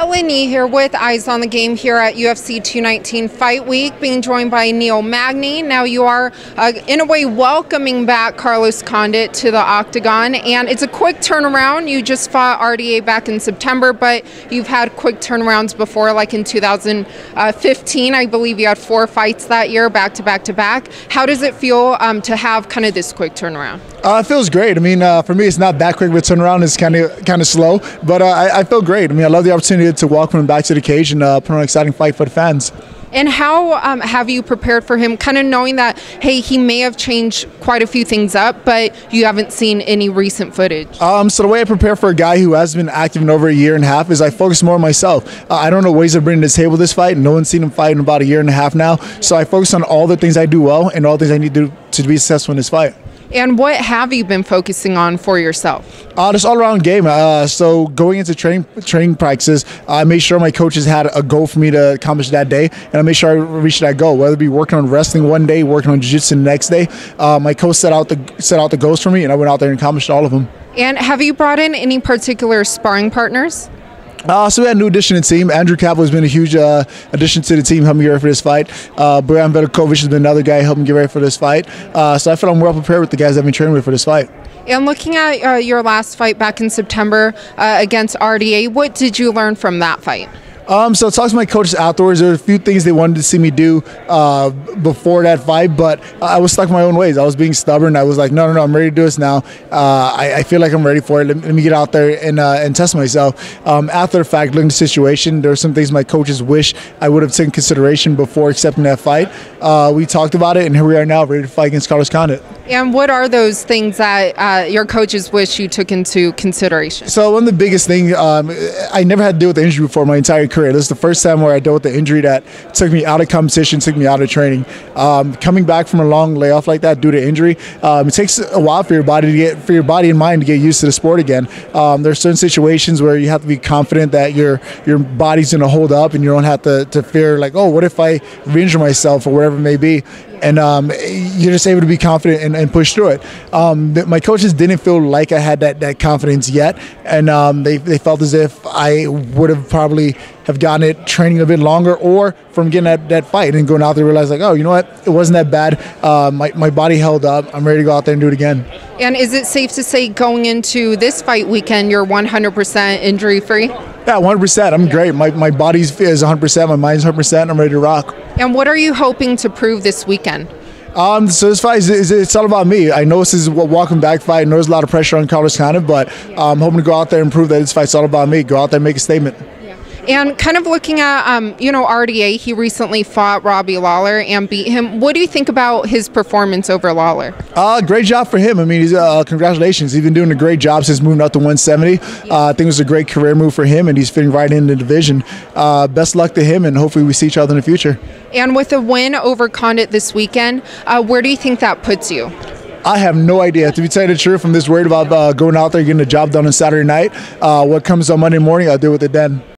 Helen Yee here with Eyes on the Game here at UFC 219 Fight Week, being joined by Neil Magny. Now you are, in a way, welcoming back Carlos Condit to the octagon, and it's a quick turnaround. You just fought RDA back in September, but you've had quick turnarounds before, like in 2015. I believe you had 4 fights that year, back to back to back. How does it feel to have kind of this quick turnaround? It feels great. I mean, for me, it's not that quick of a turnaround. It's kind of slow, but I feel great. I mean, I love the opportunity to welcome him back to the cage and put on an exciting fight for the fans. And how have you prepared for him, kind of knowing that, hey, he may have changed quite a few things up, but you haven't seen any recent footage? So the way I prepare for a guy who has been active in over a year and a half is I focus more on myself. I don't know ways to bring to the table this fight. No one's seen him fight in about a year and a half now. So I focus on all the things I do well and all the things I need to do to be successful in this fight. And what have you been focusing on for yourself? This all-around game. So going into training practices, I made sure my coaches had a goal for me to accomplish that day, and I made sure I reached that goal. Whether it be working on wrestling one day, working on jiu-jitsu the next day, my coach set out the goals for me, and I went out there and accomplished all of them. And have you brought in any particular sparring partners? So we had a new addition to the team. Andrew Kaplan has been a huge addition to the team, helping me get ready for this fight. Bojan Velikovic has been another guy helping me get ready for this fight. So I feel I'm well prepared with the guys I've been training with for this fight. And looking at your last fight back in September against RDA, what did you learn from that fight? So I talked to my coaches afterwards. There were a few things they wanted to see me do before that fight, but I was stuck in my own ways. I was being stubborn. I was like, no, I'm ready to do this now. I feel like I'm ready for it. Let me get out there and test myself. After the fact, looking at the situation, there were some things my coaches wish I would have taken consideration before accepting that fight. We talked about it, and here we are now, ready to fight against Carlos Condit. And what are those things that your coaches wish you took into consideration? So one of the biggest things, I never had to deal with the injury before my entire career. This is the first time where I dealt with the injury that took me out of competition, took me out of training. Coming back from a long layoff like that due to injury, it takes a while for your body and mind to get used to the sport again. There are certain situations where you have to be confident that your body's going to hold up, and you don't have to fear like, oh, what if I re-injure myself or whatever it may be. And you're just able to be confident and push through it. My coaches didn't feel like I had that confidence yet, and they felt as if I would have probably have gotten it training a bit longer, or from getting that fight and going out there realize like, oh, you know what, it wasn't that bad. My body held up. I'm ready to go out there and do it again. And is it safe to say going into this fight weekend, you're 100% injury free? Yeah, 100%. I'm great. My body is 100%. My mind's 100%. I'm ready to rock. And what are you hoping to prove this weekend? So this fight it's all about me. I know this is a welcome back fight. I know there's a lot of pressure on Carlos Condit, but I'm hoping to go out there and prove that this fight's all about me. Go out there and make a statement. And kind of looking at, RDA, he recently fought Robbie Lawler and beat him. What do you think about his performance over Lawler? Great job for him. I mean, congratulations. He's been doing a great job since moving up to 170. I think it was a great career move for him, and he's fitting right in the division. Best luck to him, and hopefully we see each other in the future. And with a win over Condit this weekend, where do you think that puts you? I have no idea. To be telling the truth, I'm just worried about going out there, getting the job done on Saturday night. What comes on Monday morning, I'll deal with it then.